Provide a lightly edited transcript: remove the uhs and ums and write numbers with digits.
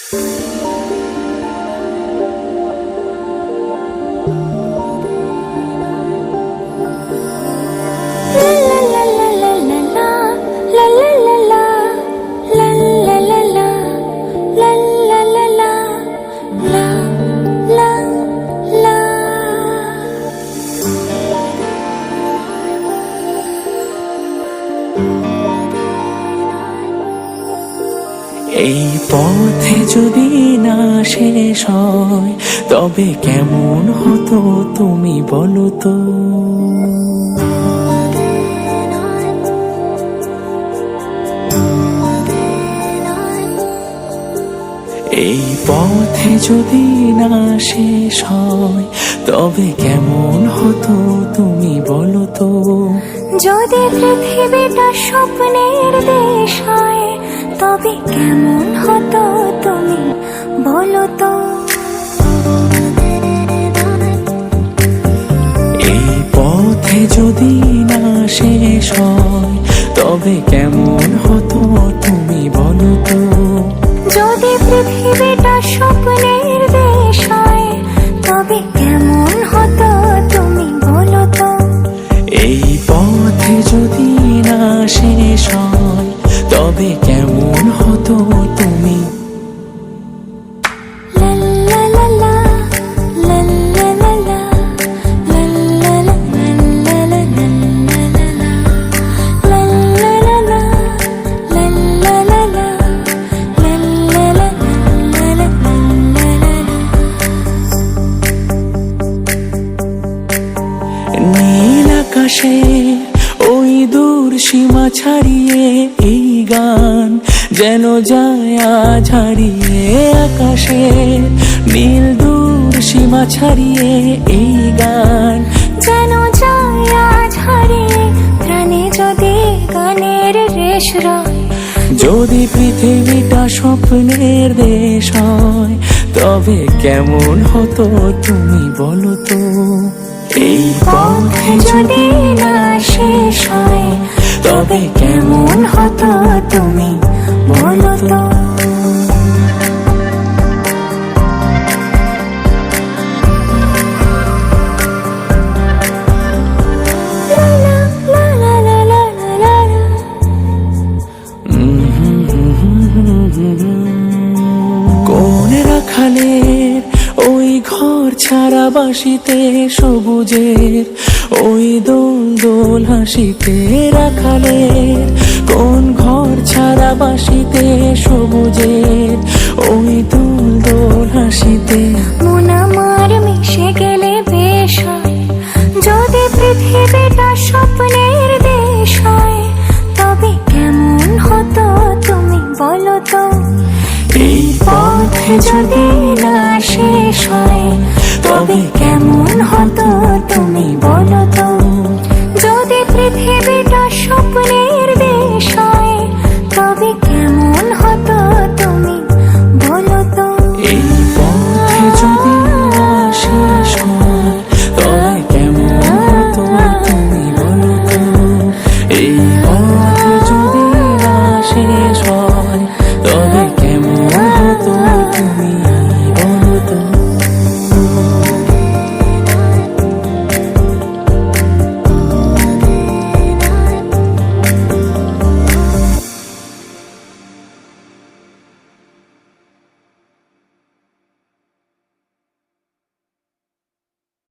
এই পথে যদি না শেষ হয় তবে কেমন হতো তুমি বলো তো। এই পথে যদি না শেষ হয় তবে কেমন হতো তুমি বলো তো। যদি পৃথিবীটা স্বপ্নের দেশ হয় তবে কেমন হতো তুমি বলো তো। এই পথে যদি না শেষ হয় তবে কেমন হতো তুমি বলো তো। যদি পৃথিবীটা স্বপ্নের দেশ হয় তবে কেমন হতো তুমি বলো তো। এই পথে যদি না শেষ হয় তবে কেমন হতো তুমি। নীল আকাশে ওই দূর সীমা ছাড়িয়ে এই গান যেন যায় আজ হারিয়ে। আকাশে নীল দূর সীমা ছাড়িয়ে এই গান যেন যায় আজ হারিয়ে। প্রাণে যদি গানের রেশ রয়, যদি পৃথিবীটা স্বপ্নের দেশ হয় তবে কেমন হতো তুমি বলো তো। এই পথে যদি না শেষ হয় তবে কেমন হতো তুমি বলো তো। কোন রাখালের ওই ঘর ছাড়া বাসিতে সবুজের ওই দোল দোল হাসিতে। রাখালের কোন ঘর ছাড়া বাসিতে সবুজের ওই দোল দোল হাসিতে। মন আমার মিশে গেলে বেশ হয় যদি পৃথিবীটা স্বপ্নের দেশ হয় তবে কেমন হতো তুমি বলো তো। এই পথে যদি না শেষ হয়